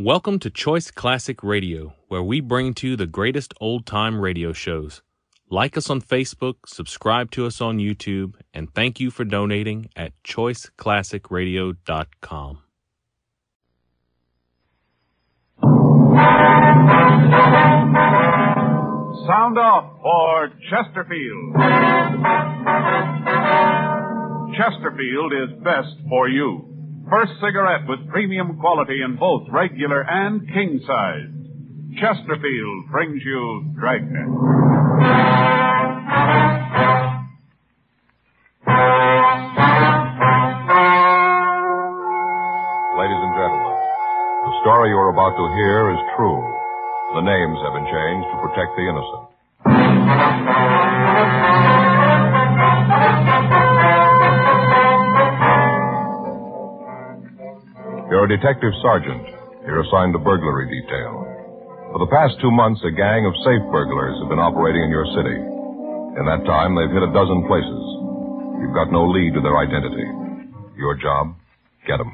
Welcome to Choice Classic Radio, where we bring to you the greatest old-time radio shows. Like us on Facebook, subscribe to us on YouTube, and thank you for donating at choiceclassicradio.com. Sound off for Chesterfield. Chesterfield is best for you. First cigarette with premium quality in both regular and king size. Chesterfield brings you Dragnet. Ladies and gentlemen, the story you are about to hear is true. The names have been changed to protect the innocent. You're a detective sergeant. You're assigned to burglary detail. For the past 2 months, a gang of safe burglars have been operating in your city. In that time, they've hit a dozen places. You've got no lead to their identity. Your job, get them.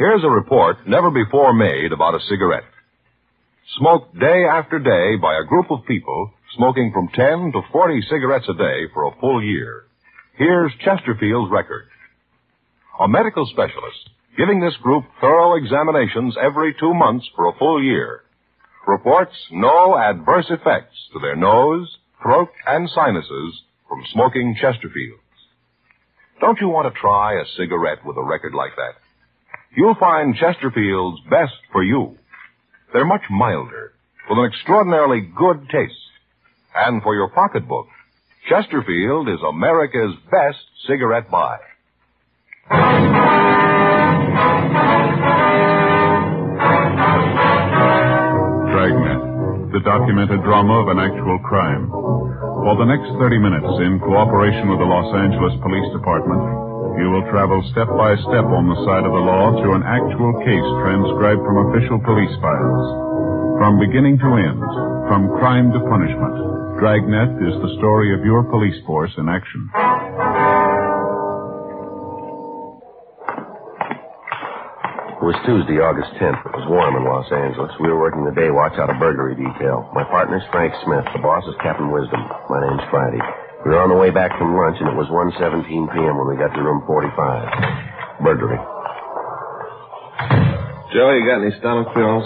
Here's a report never before made about a cigarette. Smoked day after day by a group of people smoking from 10 to 40 cigarettes a day for a full year. Here's Chesterfield's record. A medical specialist giving this group thorough examinations every 2 months for a full year reports no adverse effects to their nose, throat, and sinuses from smoking Chesterfields. Don't you want to try a cigarette with a record like that? You'll find Chesterfields best for you. They're much milder, with an extraordinarily good taste. And for your pocketbook, Chesterfield is America's best cigarette buy. Dragnet, the documented drama of an actual crime. For the next 30 minutes, in cooperation with the Los Angeles Police Department, you will travel step by step on the side of the law through an actual case transcribed from official police files. From beginning to end, from crime to punishment, Dragnet is the story of your police force in action. It was Tuesday, August 10th. It was warm in Los Angeles. We were working the day watch out of burglary detail. My partner's Frank Smith. The boss is Captain Wisdom. My name's Friday. We were on the way back from lunch, and it was 1:17 p.m. when we got to room 45. Burglary. Joe, you got any stomach pills?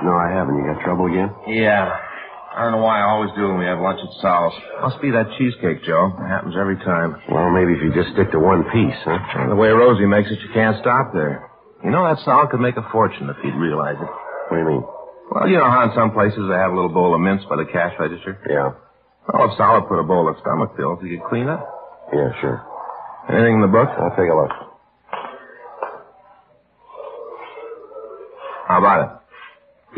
No, I haven't. You got trouble again? Yeah. I don't know why I always do when we have lunch at Sal's. Must be that cheesecake, Joe. It happens every time. Well, maybe if you just stick to one piece, huh? And the way Rosie makes it, you can't stop there. You know, that Sal could make a fortune if he'd realize it. What do you mean? Well, you know how in some places they have a little bowl of mints by the cash register? Yeah. Well, if Sal would put a bowl of stomach pills, he could clean up. Yeah, sure. Anything in the book? I'll take a look. How about it?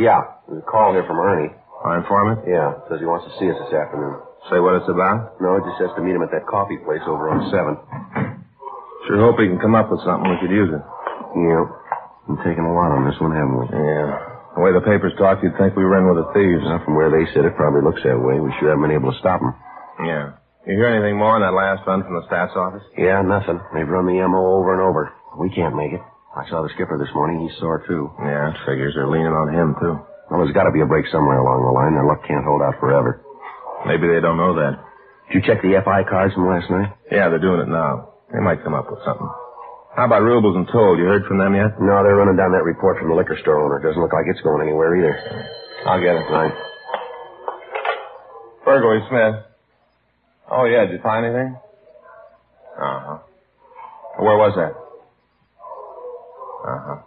Yeah. There's a call here from Ernie. Our informant? Yeah. Says he wants to see us this afternoon. Say what it's about? No, it just says to meet him at that coffee place over on 7. Sure hope he can come up with something we could use it. Yeah. Been taking a lot on this one, haven't we? Yeah. The way the papers talk, you'd think we were in with the thieves. Well, from where they sit, it probably looks that way. We sure haven't been able to stop them. Yeah. You hear anything more on that last run from the stats office? Yeah, nothing. They've run the MO over and over. We can't make it. I saw the skipper this morning. He's sore, too. Yeah, it figures they're leaning on him, too. Well, there's got to be a break somewhere along the line. Their luck can't hold out forever. Maybe they don't know that. Did you check the FI cards from last night? Yeah, they're doing it now. They might come up with something. How about Rubles and Toll? You heard from them yet? No, they're running down that report from the liquor store owner. Doesn't look like it's going anywhere either. I'll get it. Right. Burglary, Smith. Oh, yeah, did you find anything? Uh-huh. Where was that? Uh-huh.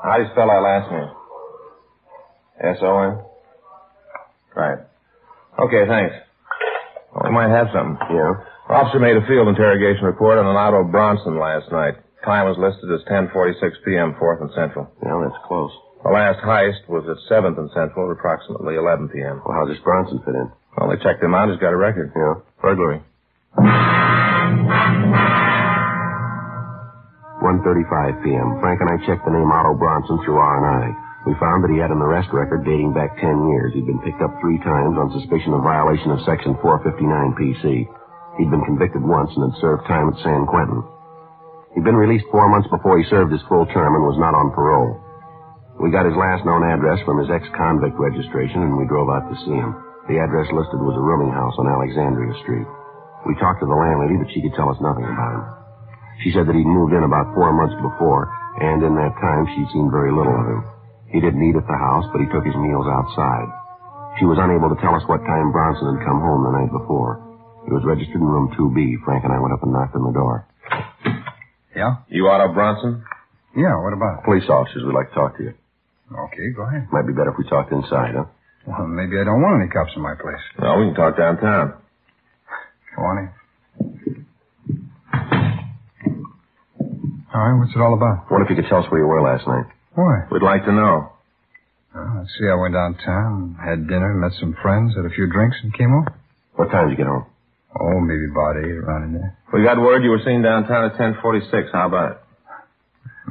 How do you spell that last name? S-O-N? Right. Okay, thanks. Well, we might have something. Yeah? Officer made a field interrogation report on an Otto Bronson last night. Time was listed as 10:46 p.m., 4th and Central. Yeah, that's close. The last heist was at 7th and Central at approximately 11 p.m. Well, how does Bronson fit in? Well, they checked him out. He's got a record. Yeah. Burglary. 1:35 p.m. Frank and I checked the name Otto Bronson through R&I. We found that he had an arrest record dating back 10 years. He'd been picked up 3 times on suspicion of violation of Section 459 PC. He'd been convicted once and had served time at San Quentin. He He'd been released 4 months before he served his full term and was not on parole. We got his last known address from his ex-convict registration, and we drove out to see him. The address listed was a rooming house on Alexandria Street. We talked to the landlady, but she could tell us nothing about him. She said that he'd moved in about 4 months before, and in that time she'd seen very little of him. He didn't eat at the house, but he took his meals outside. She was unable to tell us what time Bronson had come home the night before. He was registered in room 2B. Frank and I went up and knocked on the door. Yeah? You Otto Bronson? Yeah, what about it? Police officers would like to talk to you. Okay, go ahead. Might be better if we talked inside, huh? Well, maybe I don't want any cops in my place. No, we can talk downtown. Go on in. All right, what's it all about? What if you could tell us where you were last night? Why? We'd like to know. Let's see, I went downtown, had dinner, met some friends, had a few drinks, and came home. What time did you get home? Oh, maybe about 8, around in there. We got word you were seen downtown at 10:46. How about it?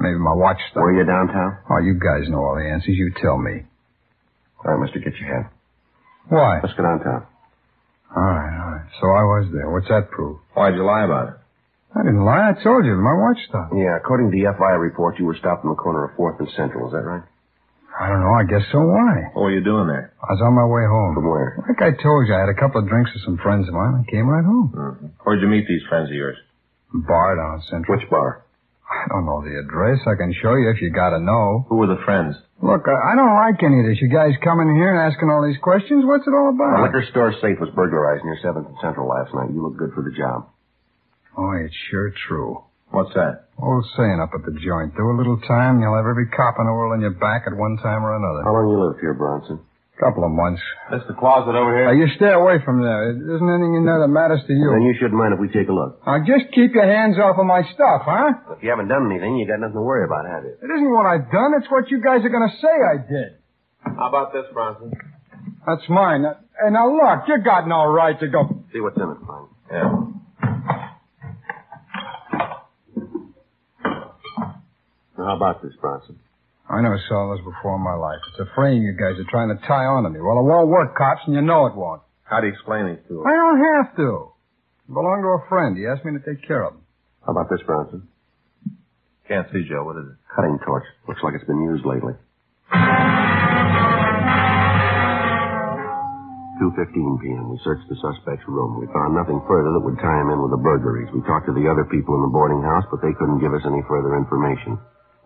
Maybe my watch stopped. Were you downtown? Oh, you guys know all the answers. You tell me. All right, mister, get your hat. Why? Let's go downtown. All right. So I was there. What's that prove? Why'd you lie about it? I didn't lie. I told you. My watch stopped. Yeah, according to the FI report, you were stopped on the corner of 4th and Central. Is that right? I don't know. I guess so. Why? What were you doing there? I was on my way home. From where? Like I told you, I had a couple of drinks with some friends of mine and came right home. Mm-hmm. Where'd you meet these friends of yours? Bar down Central. Which bar? I don't know the address. I can show you if you gotta know. Who were the friends? Look, I don't like any of this. You guys coming here and asking all these questions. What's it all The about? liquor store safe was burglarized near 7th and Central last night. You look good for the job. Oh, it's sure true. What's that? Old saying up at the joint. Do a little time, and you'll have every cop in the world on your back at one time or another. How long you lived here, Bronson? Couple of months. That's the closet over here? You stay away from there. There isn't anything in there that matters to you. Then you shouldn't mind if we take a look. Now, just keep your hands off of my stuff, huh? If you haven't done anything, you got nothing to worry about, have you? It isn't what I've done. It's what you guys are going to say I did. How about this, Bronson? That's mine. Hey, now, look, you got no right to go... See what's in it, Frank. Yeah. Now, how about this, Bronson? I never saw this before in my life. It's a frame you guys are trying to tie onto me. Well, it won't work, cops, and you know it won't. How do you explain these to us? I don't have to. It belonged to a friend. He asked me to take care of him. How about this, Bronson? Can't see, Joe. What is it? Cutting torch. Looks like it's been used lately. 2:15 p.m. We searched the suspect's room. We found nothing further that would tie him in with the burglaries. We talked to the other people in the boarding house, but they couldn't give us any further information.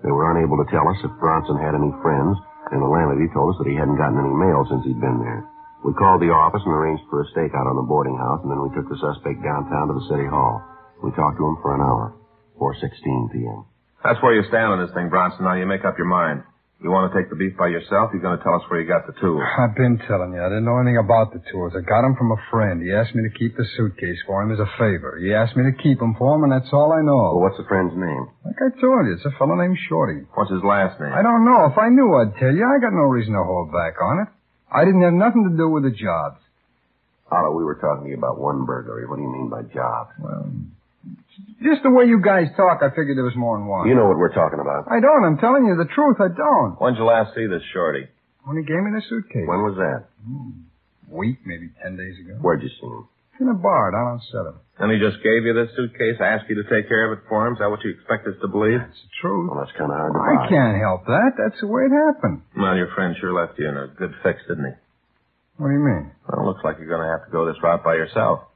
They were unable to tell us if Bronson had any friends, and the landlady told us that he hadn't gotten any mail since he'd been there. We called the office and arranged for a stakeout on the boarding house, and then we took the suspect downtown to the city hall. We talked to him for an hour. 4:16 p.m. That's where you stand on this thing, Bronson. Now you make up your mind. You want to take the beef by yourself? You're going to tell us where you got the tools. I've been telling you. I didn't know anything about the tools. I got them from a friend. He asked me to keep the suitcase for him as a favor. He asked me to keep them for him, and that's all I know. Well, what's the friend's name? Like I told you, it's a fellow named Shorty. What's his last name? I don't know. If I knew, I'd tell you. I got no reason to hold back on it. I didn't have nothing to do with the jobs. Otto, we were talking to you about one burglary. What do you mean by jobs? Well, just the way you guys talk, I figured there was more than one. You know what we're talking about. I don't. I'm telling you the truth. I don't. When'd you last see this Shorty? When he gave me the suitcase. When was that? Week, maybe 10 days ago. Where'd you see him? In a bar down on 7th. And he just gave you this suitcase, asked you to take care of it for him? Is that what you expect us to believe? That's the truth. Well, that's kind of hard to I buy. can't help that. That's the way it happened. Well, your friend sure left you in a good fix, didn't he? What do you mean? Well, it looks like you're going to have to go this route by yourself.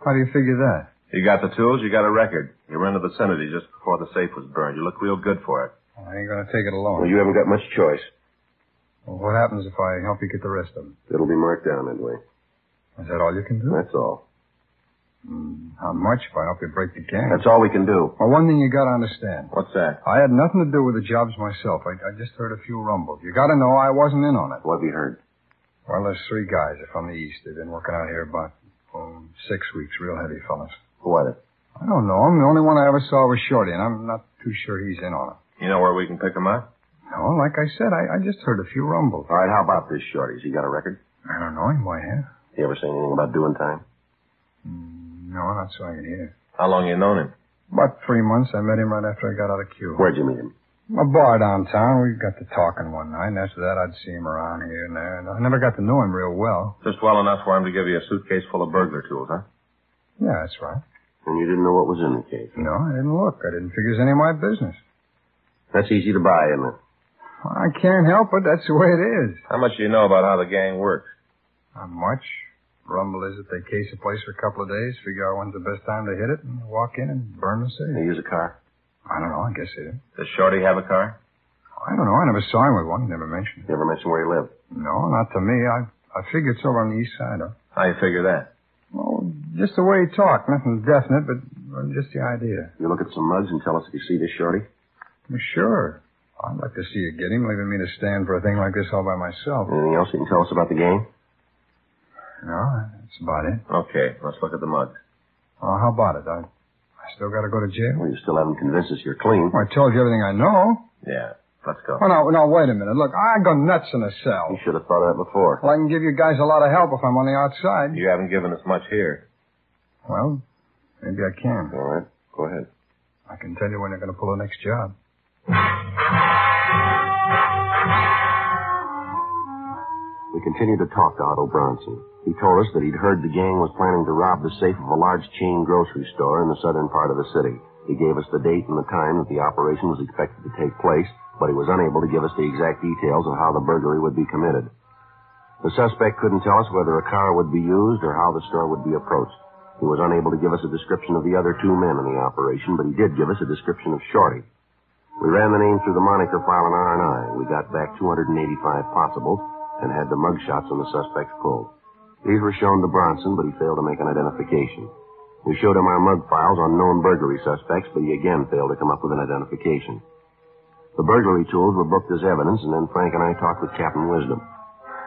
How do you figure that? You got the tools, you got a record. You were in the vicinity just before the safe was burned. You look real good for it. I ain't going to take it alone. Well, you haven't got much choice. Well, what happens if I help you get the rest of them? It'll be marked down that way. Is that all you can do? That's all. How much if I help you break the gang? That's all we can do. Well, one thing you got to understand. What's that? I had nothing to do with the jobs myself. I just heard a few rumbles. You got to know I wasn't in on it. What have you heard? Well, there's 3 guys. They're from the east. They've been working out here about 6 weeks. Real heavy fellas. Who are they? I don't know. The only one I ever saw was Shorty, and I'm not too sure he's in on it. You know where we can pick him up? No, like I said, I just heard a few rumbles. All right, how about this Shorty? Has he got a record? I don't know. He might have. You ever say anything about doing time? No, not so I can hear. How long you known him? About 3 months. I met him right after I got out of queue. Where'd you meet him? A bar downtown. We got to talking one night, and after that I'd see him around here and there. And I never got to know him real well. Just well enough for him to give you a suitcase full of burglar tools, huh? Yeah, that's right. And you didn't know what was in the case? No, I didn't look. I didn't figure it was any of my business. That's easy to buy, isn't it? I can't help it. That's the way it is. How much do you know about how the gang works? Not much. Rumble is that they case a place for a couple of days, figure out when's the best time to hit it, and walk in and burn the They safe. use a car? I don't know. I guess they did. Does Shorty have a car? I don't know. I never saw him with one. He never mentioned it. Never mentioned where he lived? No, not to me. I figure it's over on the east side, huh? How you figure that? Well, just the way he talked. Nothing definite, but just the idea. You look at some mugs and tell us if you see this Shorty? Well, sure. I'd like to see you get him, leaving me to stand for a thing like this all by myself. Anything else you can tell us about the gang? No, that's about it. Okay, let's look at the mugs. Oh, how about it? I still got to go to jail? Well, you still haven't convinced us you're clean. Well, I told you everything I know. Yeah, let's go. Oh, no, wait a minute. Look, I go nuts in a cell. You should have thought of that before. Well, I can give you guys a lot of help if I'm on the outside. You haven't given us much here. Well, maybe I can. All right, go ahead. I can tell you when you're going to pull the next job. We continued to talk to Otto Bronson. He told us that he'd heard the gang was planning to rob the safe of a large chain grocery store in the southern part of the city. He gave us the date and the time that the operation was expected to take place, but he was unable to give us the exact details of how the burglary would be committed. The suspect couldn't tell us whether a car would be used or how the store would be approached. He was unable to give us a description of the other two men in the operation, but he did give us a description of Shorty. We ran the name through the moniker file in R&I. We got back 285 possibles and had the mugshots on the suspects pulled. These were shown to Bronson, but he failed to make an identification. We showed him our mug files on known burglary suspects, but he again failed to come up with an identification. The burglary tools were booked as evidence, and then Frank and I talked with Captain Wisdom.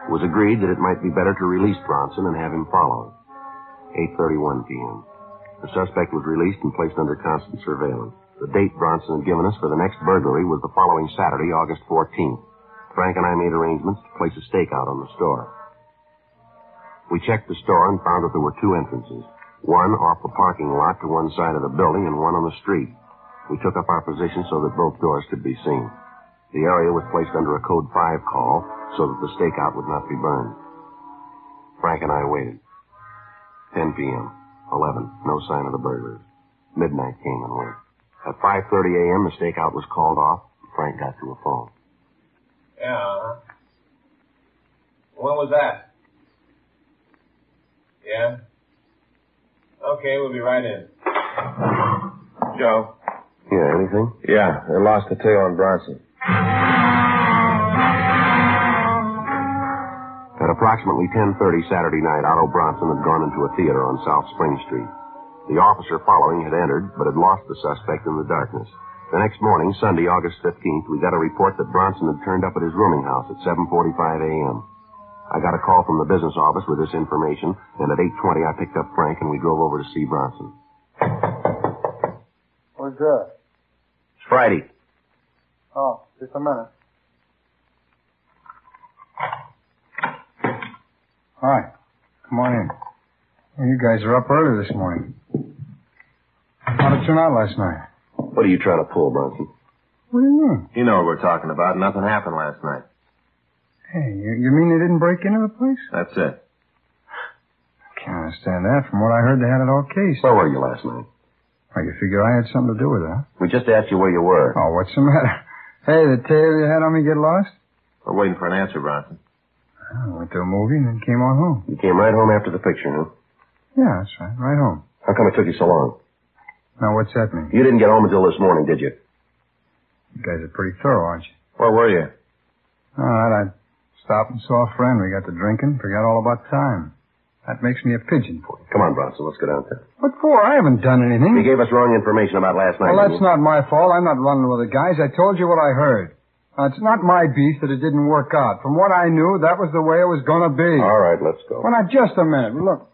It was agreed that it might be better to release Bronson and have him followed. 8:31 p.m. The suspect was released and placed under constant surveillance. The date Bronson had given us for the next burglary was the following Saturday, August 14th. Frank and I made arrangements to place a stakeout on the store. We checked the store and found that there were two entrances. One off the parking lot to one side of the building and one on the street. We took up our position so that both doors could be seen. The area was placed under a Code 5 call so that the stakeout would not be burned. Frank and I waited. 10 p.m. 11. No sign of the burglars. Midnight came and went. At 5:30 a.m., the stakeout was called off. Frank got to a phone. Yeah. When was that? Yeah? Okay, we'll be right in. Joe? Yeah, anything? Yeah, they lost the tail on Bronson. At approximately 10:30 Saturday night, Otto Bronson had gone into a theater on South Spring Street. The officer following had entered, but had lost the suspect in the darkness. The next morning, Sunday, August 15th, we got a report that Bronson had turned up at his rooming house at 7:45 a.m. I got a call from the business office with this information, and at 8:20 I picked up Frank and we drove over to see Bronson. What's that? It's Friday. Oh, just a minute. Hi. Come on in. Well, you guys are up early this morning. How'd it turn out last night? What are you trying to pull, Bronson? What do you mean? You know what we're talking about. Nothing happened last night. Hey, you mean they didn't break into the place? That's it. Can't understand that. From what I heard, they had it all cased. Where were you last night? Well, you figure I had something to do with it, huh? We just asked you where you were. Oh, what's the matter? Hey, the tail you had on me get lost? We're waiting for an answer, Bronson. I went to a movie and then came on home. You came right home after the picture, huh? Yeah, that's right. Right home. How come it took you so long? Now, what's that mean? You didn't get home until this morning, did you? You guys are pretty thorough, aren't you? Where were you? All right, I stopped and saw a friend. We got to drinking. Forgot all about time. That makes me a pigeon for you. Come on, Bronson, let's go downtown. What for? I haven't done anything. You gave us wrong information about last night. Well, that's not my fault. I'm not running with the guys. I told you what I heard. Now, it's not my beef that it didn't work out. From what I knew, that was the way it was going to be. All right, let's go. Well, now, just a minute. Look,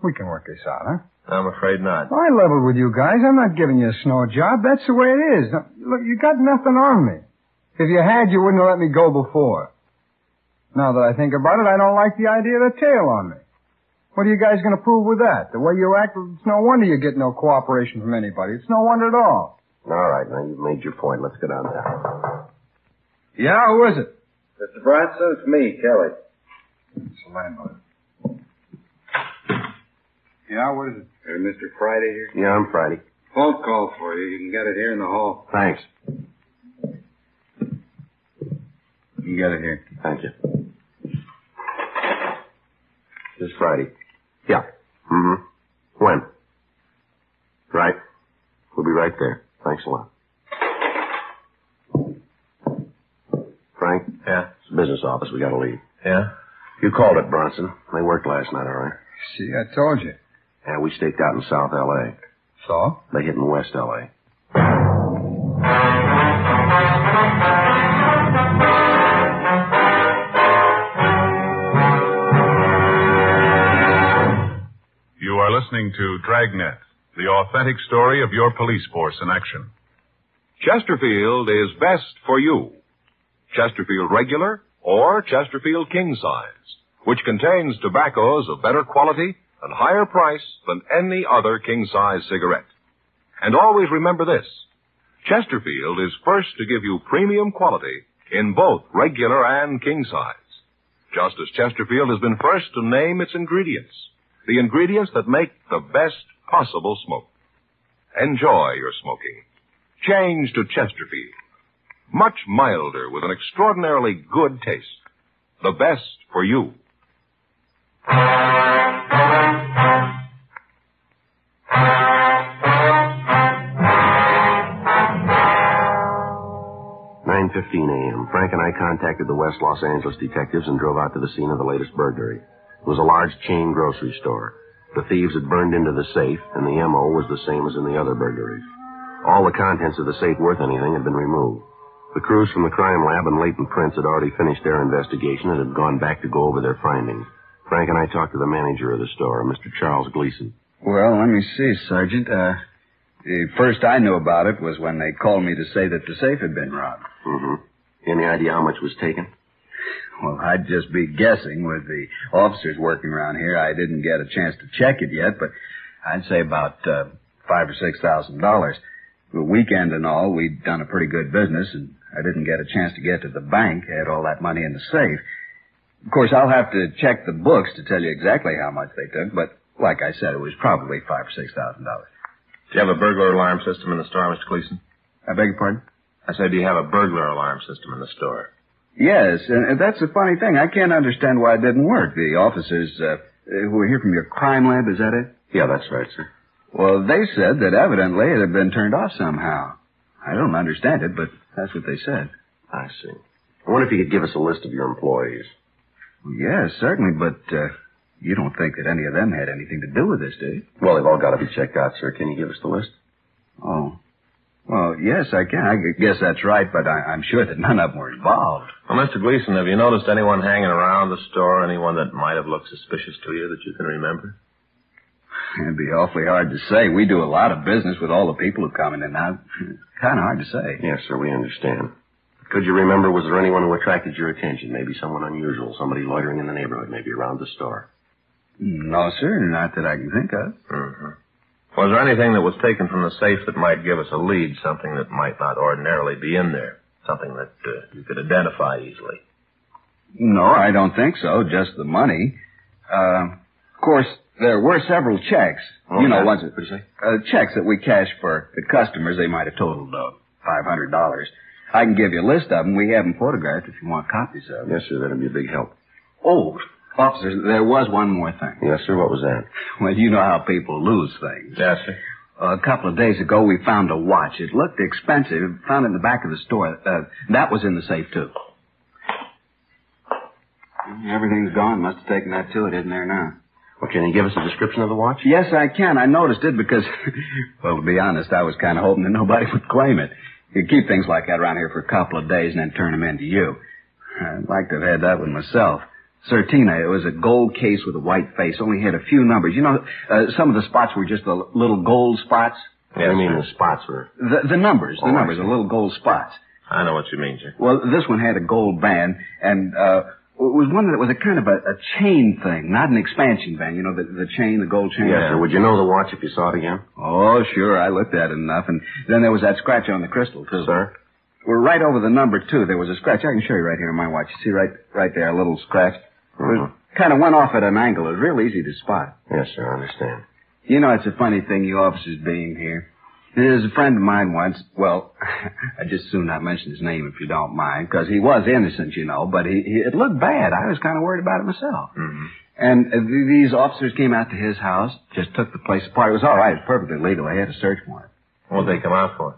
we can work this out, huh? I'm afraid not. I leveled with you guys. I'm not giving you a snow job. That's the way it is. Now, look, you got nothing on me. If you had, you wouldn't have let me go before. Now that I think about it, I don't like the idea of the tail on me. What are you guys going to prove with that? The way you act, it's no wonder you get no cooperation from anybody. It's no wonder at all. All right, now you've made your point. Let's go downtown. Yeah, who is it? Mr. Bronson, it's me, Kelly. It's the landlord. Yeah, what is it? Mr. Friday here? Yeah, I'm Friday. Phone call for you. You can get it here in the hall. Thanks. You can get it here. Thank you. This Friday. Yeah. Mm-hmm. When? Right. We'll be right there. Thanks a lot. Frank? Yeah? It's the business office. We gotta leave. Yeah? You called it, Bronson. They worked last night, all right? See, I told you. Yeah, we staked out in South L.A. So? They hit in West L.A. You are listening to Dragnet, the authentic story of your police force in action. Chesterfield is best for you. Chesterfield Regular or Chesterfield King Size, which contains tobaccos of better quality and higher price than any other king-size cigarette. And always remember this, Chesterfield is first to give you premium quality in both regular and king size. Just as Chesterfield has been first to name its ingredients, the ingredients that make the best possible smoke. Enjoy your smoking. Change to Chesterfield. Much milder with an extraordinarily good taste. The best for you. A.m. Frank and I contacted the West Los Angeles detectives and drove out to the scene of the latest burglary. It was a large chain grocery store. The thieves had burned into the safe, and the M.O. was the same as in the other burglaries. All the contents of the safe worth anything had been removed. The crews from the crime lab and latent prints had already finished their investigation and had gone back to go over their findings. Frank and I talked to the manager of the store, Mr. Charles Gleason. Well, let me see, Sergeant. The first I knew about it was when they called me to say that the safe had been robbed. Mm-hmm. Any idea how much was taken? Well, I'd just be guessing with the officers working around here. I didn't get a chance to check it yet, but I'd say about $5,000 or $6,000. The weekend and all, we'd done a pretty good business, and I didn't get a chance to get to the bank. I had all that money in the safe. Of course, I'll have to check the books to tell you exactly how much they took, but like I said, it was probably $5,000 or $6,000. Do you have a burglar alarm system in the store, Mr. Gleason? I beg your pardon? I said, do you have a burglar alarm system in the store? Yes, and that's the funny thing. I can't understand why it didn't work. The officers who were here from your crime lab, is that it? Yeah, that's right, sir. Well, they said that evidently it had been turned off somehow. I don't understand it, but that's what they said. I see. I wonder if you could give us a list of your employees. Well, yes, certainly, but you don't think that any of them had anything to do with this, do you? Well, they've all got to be checked out, sir. Can you give us the list? Oh. Well, yes, I can. I guess that's right, but I'm sure that none of them were involved. Well, Mr. Gleason, have you noticed anyone hanging around the store, anyone that might have looked suspicious to you that you can remember? It'd be awfully hard to say. We do a lot of business with all the people who come in and out. It's kind of hard to say. Yes, sir, we understand. Could you remember, was there anyone who attracted your attention? Maybe someone unusual, somebody loitering in the neighborhood, maybe around the store? No, sir, not that I can think of. Mm-hmm. Was there anything that was taken from the safe that might give us a lead, something that might not ordinarily be in there, something that you could identify easily? No, I don't think so, just the money. Of course, there were several checks. Oh, you know, yeah. ones that, What did you say? checks that we cashed for the customers. They might have totaled $500. I can give you a list of them. We have them photographed if you want copies of them. Yes, sir, that'd be a big help. Oh, officers, there was one more thing. Yes, sir, what was that? Well, you know how people lose things. Yes, sir. A couple of days ago, we found a watch. It looked expensive. Found it in the back of the store. That was in the safe, too. Everything's gone. Must have taken that, too. It isn't there now. Well, can you give us a description of the watch? Yes, I can. I noticed it because, well, to be honest, I was kind of hoping that nobody would claim it. You keep things like that around here for a couple of days and then turn them in to you. I'd like to have had that one myself. Certina, it was a gold case with a white face, only had a few numbers. You know, some of the spots were just the little gold spots. Yes, I mean the spots were... The numbers, the little gold spots. I know what you mean, sir. Well, this one had a gold band, and it was one that was a kind of a chain thing, not an expansion band. You know, the chain, the gold chain. Yes, sir. Would you know the watch if you saw it again? Oh, sure. I looked at it enough, and then there was that scratch on the crystal, too. Sir? We're right over the number 2. There was a scratch. I can show you right here on my watch. You see right there, a little scratch. It kind of went off at an angle. It was real easy to spot. Yes, sir, I understand. You know, it's a funny thing, you officers being here. There's a friend of mine once, well, I'd just soon not mention his name if you don't mind, because he was innocent, you know, but it looked bad. I was kind of worried about it myself. Mm-hmm. And these officers came out to his house, just took the place apart. It was all right. It was perfectly legal. They had a search warrant. What'd they come out for?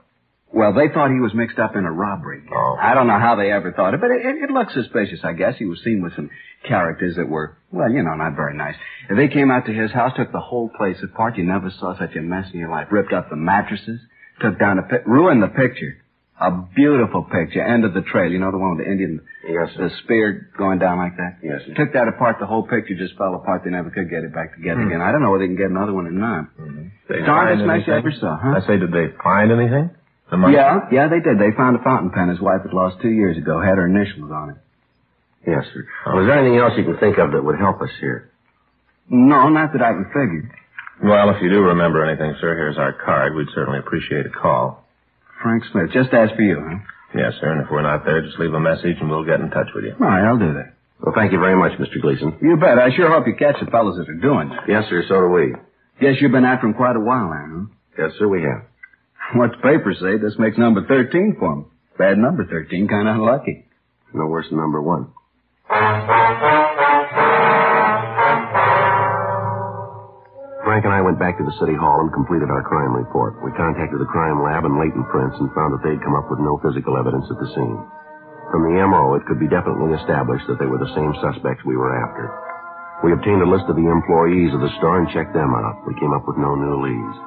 Well, they thought he was mixed up in a robbery. Oh. I don't know how they ever thought it, but it looked suspicious, I guess. He was seen with some characters that were, well, you know, not very nice. And they came out to his house, took the whole place apart. You never saw such a mess in your life. Ripped up the mattresses, took down ruined the picture. A beautiful picture. End of the trail. You know the one with the Indian, Yes, sir. the spear going down like that? Yes, sir. Took that apart. The whole picture just fell apart. They never could get it back together again. I don't know whether they can get another one or not. They Darndest find mess you anything? ever saw, huh? I say, did they find anything? The money? Yeah, they did. They found a fountain pen his wife had lost 2 years ago. Had her initials on it. Yes, sir. Well, is there anything else you can think of that would help us here? No, not that I can figure. Well, if you do remember anything, sir, here's our card. We'd certainly appreciate a call. Frank Smith. Just as for you, huh? Yes, sir, and if we're not there, just leave a message and we'll get in touch with you. All right, I'll do that. Well, thank you very much, Mr. Gleason. You bet. I sure hope you catch the fellows that are doing that. Yes, sir, so do we. Guess you've been after them quite a while now, Yes, sir, we have. huh? What the papers say, this makes number 13 for them. Bad number 13, kind of unlucky. No worse than number 1. Frank and I went back to the city hall and completed our crime report. We contacted the crime lab and latent prints and found that they'd come up with no physical evidence at the scene. From the M.O., it could be definitely established that they were the same suspects we were after. We obtained a list of the employees of the store and checked them out. We came up with no new leads.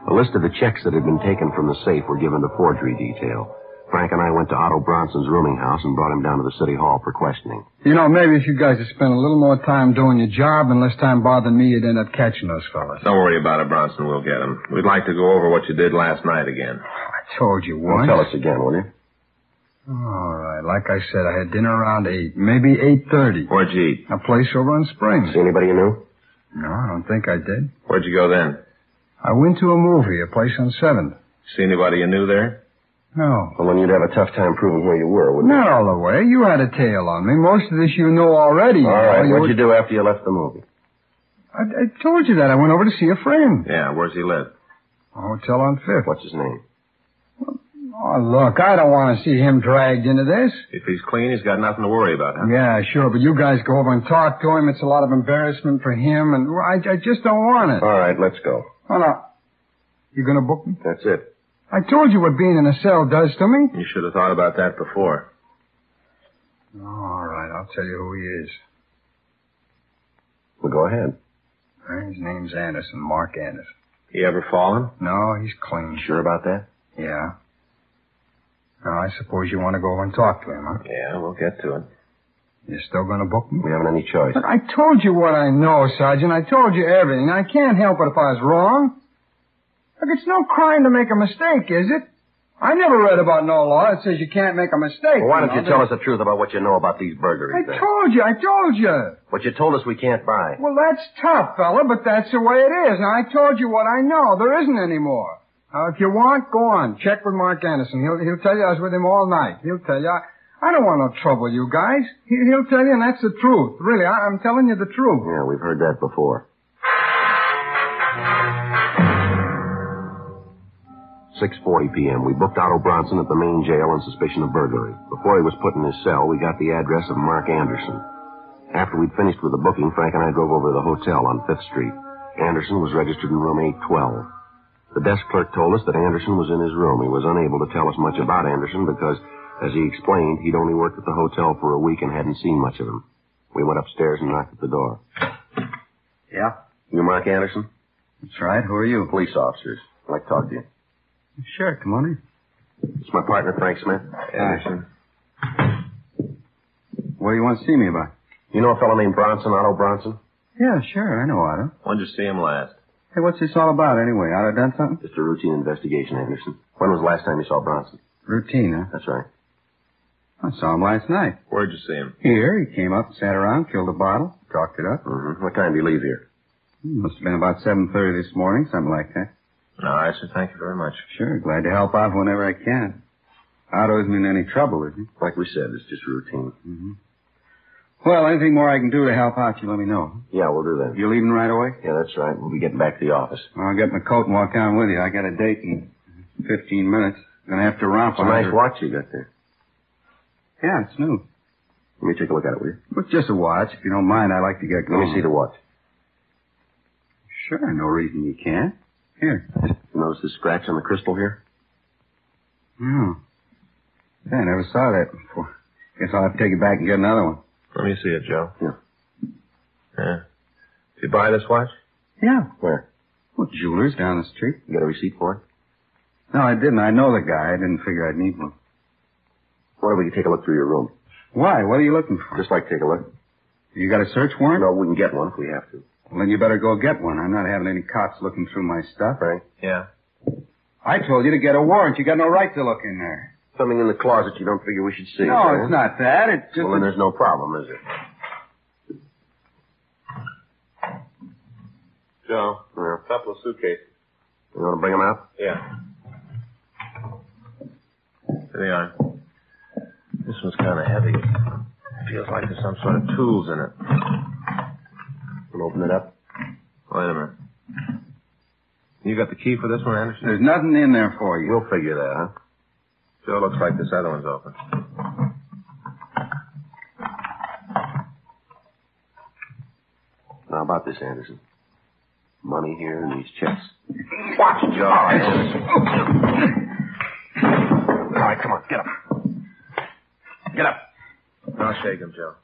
A list of the checks that had been taken from the safe were given to forgery detail. Frank and I went to Otto Bronson's rooming house and brought him down to the city hall for questioning. You know, maybe if you guys had spent a little more time doing your job and less time bothering me, you'd end up catching those fellas. Don't worry about it, Bronson. We'll get them. We'd like to go over what you did last night again. I told you once. Tell us again, will you? All right. Like I said, I had dinner around 8, maybe 8:30. Where'd you eat? A place over on Springs. See anybody you knew? No, I don't think I did. Where'd you go then? I went to a movie, a place on 7th. See anybody you knew there? No. Well, then you'd have a tough time proving where you were, wouldn't you? Not all the way. You had a tail on me. Most of this you know already. All right. You What'd you do after you left the movie? I told you that. I went over to see a friend. Yeah, where's he live? A hotel on 5th. What's his name? Oh, look, I don't want to see him dragged into this. If he's clean, he's got nothing to worry about, huh? Yeah, sure, but you guys go over and talk to him. It's a lot of embarrassment for him, and I just don't want it. All right, let's go. Oh, no. You gonna book me? That's it. I told you what being in a cell does to me. You should have thought about that before. All right, I'll tell you who he is. Well, go ahead. His name's Anderson, Mark Anderson. He ever fallen? No, he's clean. Sure about that? Yeah. Now, I suppose you want to go over and talk to him, huh? Yeah, we'll get to it. You're still going to book me? We haven't any choice. Look, I told you what I know, Sergeant. I told you everything. I can't help it if I was wrong. Look, it's no crime to make a mistake, is it? I never read about no law that says you can't make a mistake. Well, why don't you tell us the truth about what you know about these burglaries, then? I told you. What you told us we can't buy. Well, that's tough, fella, but that's the way it is. Now, I told you what I know. There isn't any more. Now, if you want, go on. Check with Mark Anderson. He'll tell you I was with him all night. He'll tell you. I don't want no trouble, you guys. He'll tell you, and that's the truth. Really, I'm telling you the truth. Yeah, we've heard that before. 6:40 p.m. We booked Otto Bronson at the main jail on suspicion of burglary. Before he was put in his cell, we got the address of Mark Anderson. After we'd finished with the booking, Frank and I drove over to the hotel on 5th Street. Anderson was registered in room 812. The desk clerk told us that Anderson was in his room. He was unable to tell us much about Anderson because, as he explained, he'd only worked at the hotel for a week and hadn't seen much of him. We went upstairs and knocked at the door. Yeah? You Mark Anderson? That's right. Who are you? Police officers. I'd like to talk to you. Sure, come on in. It's my partner, Frank Smith. Anderson. What do you want to see me about? You know a fellow named Bronson, Otto Bronson? Yeah, sure. I know Otto. When'd you see him last? Hey, what's this all about anyway? Otto done something? Just a routine investigation, Anderson. When was the last time you saw Bronson? Routine, huh? That's right. I saw him last night. Where'd you see him? Here. He came up, sat around, killed a bottle, talked it up. Mm-hmm. What time did you leave here? Must have been about 7:30 this morning, something like that. All right, sir. Thank you very much. Sure, glad to help out whenever I can. Otto isn't in any trouble, is he? Like we said, it's just routine. Mm-hmm. Well, anything more I can do to help out, you let me know. Yeah, we'll do that. You leaving right away? Yeah, that's right. We'll be getting back to the office. Well, I'll get my coat and walk down with you. I got a date in 15 minutes. Gonna have to romp It's a on nice her. watch you got there. Yeah, it's new. Let me take a look at it, will you? Well, it's just a watch. If you don't mind, I'd like to get Let going. me see the watch. Sure, no reason you can't. Here. You notice the scratch on the crystal here? Oh. Yeah, I never saw that before. Guess I'll have to take it back and get another one. Let me see it, Joe. Yeah. Yeah. Did you buy this watch? Yeah. Where? Well, jewelers down the street. You got a receipt for it? No, I didn't. I know the guy. I didn't figure I'd need one. What if we could take a look through your room? Why? What are you looking for? Just like to take a look. You got a search warrant? No, we can get one if we have to. Well, then you better go get one. I'm not having any cops looking through my stuff. Frank? Yeah. I told you to get a warrant. You got no right to look in there. Something in the closet you don't figure we should see. No, huh? it's not that. It's just... Well, then there's no problem, is it? Joe, Yeah. a couple of suitcases. You want to bring them out? Yeah. There they are. This one's kind of heavy. Feels like there's some sort of tools in it. We'll open it up. Wait a minute. You got the key for this one, Anderson? There's nothing in there for you. We'll figure that, huh? Joe, looks like this other one's open. Now, about this, Anderson. Money here and these checks. Watch it, Joe. All right, Anderson. All right, come on, get up. Get up. I'll shake him, Joe.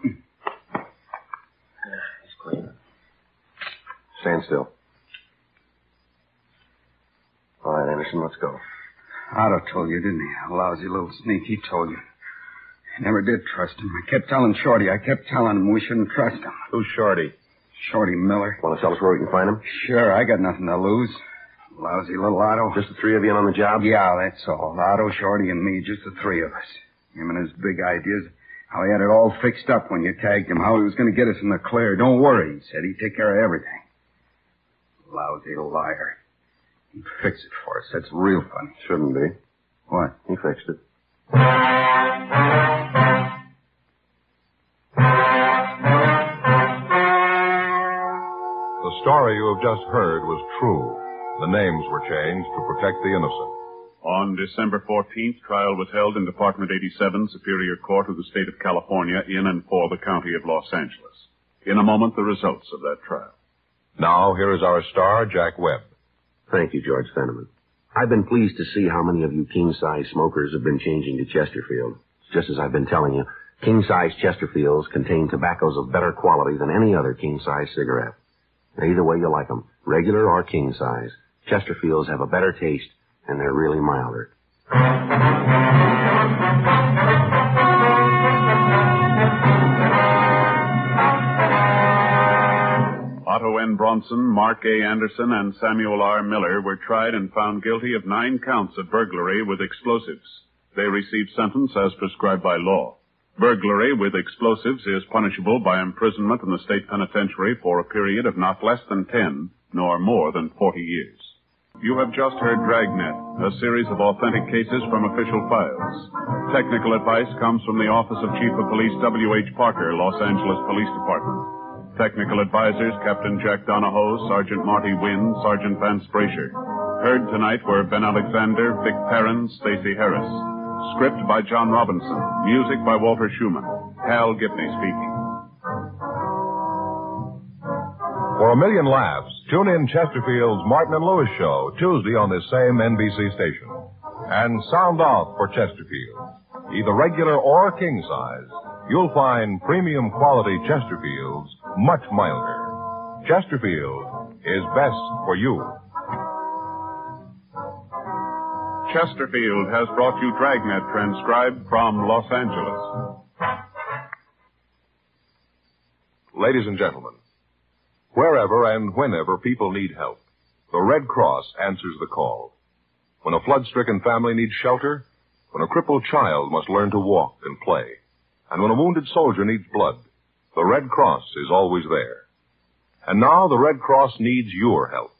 Yeah, he's clean. Stand still. All right, Anderson, let's go. Otto told you, didn't he? A lousy little sneak. He told you. I never did trust him. I kept telling Shorty. I kept telling him we shouldn't trust him. Who's Shorty? Shorty Miller. Want to tell us where we can find him? Sure, I got nothing to lose. Lousy little Otto. Just the three of you in on the job? Yeah, that's all. Otto, Shorty, and me, just the three of us. Him and his big ideas. How he had it all fixed up when you tagged him. How he was going to get us in the clear. Don't worry, he said. He'd take care of everything. Lousy liar. He'd fix it for us. That's real funny. Shouldn't be. What? He fixed it. The story you have just heard was true. The names were changed to protect the innocent. On December 14th, trial was held in Department 87, Superior Court of the State of California, in and for the County of Los Angeles. In a moment, the results of that trial. Now, here is our star, Jack Webb. Thank you, George Fenneman. I've been pleased to see how many of you king-size smokers have been changing to Chesterfield. Just as I've been telling you, king-size Chesterfields contain tobaccos of better quality than any other king-size cigarette. Now, either way you like them, regular or king-size, Chesterfields have a better taste, and they're really milder. Otto N. Bronson, Mark A. Anderson, and Samuel R. Miller were tried and found guilty of 9 counts of burglary with explosives. They received sentence as prescribed by law. Burglary with explosives is punishable by imprisonment in the state penitentiary for a period of not less than 10, nor more than 40 years. You have just heard Dragnet, a series of authentic cases from official files. Technical advice comes from the Office of Chief of Police W.H. Parker, Los Angeles Police Department. Technical advisors Captain Jack Donahoe, Sergeant Marty Wynn, Sergeant Vance Brasher. Heard tonight were Ben Alexander, Vic Perrin, Stacey Harris. Script by John Robinson. Music by Walter Schumann. Hal Gibney speaking. For a million laughs, tune in Chesterfield's Martin and Lewis show Tuesday on this same NBC station. And sound off for Chesterfield. Either regular or king size, you'll find premium quality Chesterfields much milder. Chesterfield is best for you. Chesterfield has brought you Dragnet, transcribed from Los Angeles. Ladies and gentlemen, wherever and whenever people need help, the Red Cross answers the call. When a flood-stricken family needs shelter, when a crippled child must learn to walk and play, and when a wounded soldier needs blood, the Red Cross is always there. And now the Red Cross needs your help.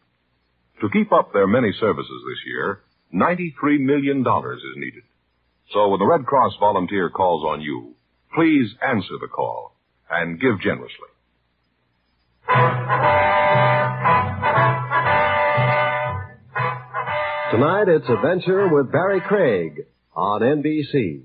To keep up their many services this year, $93 million is needed. So when the Red Cross volunteer calls on you, Please answer the call and give generously. Tonight, it's Adventure with Barry Craig on NBC.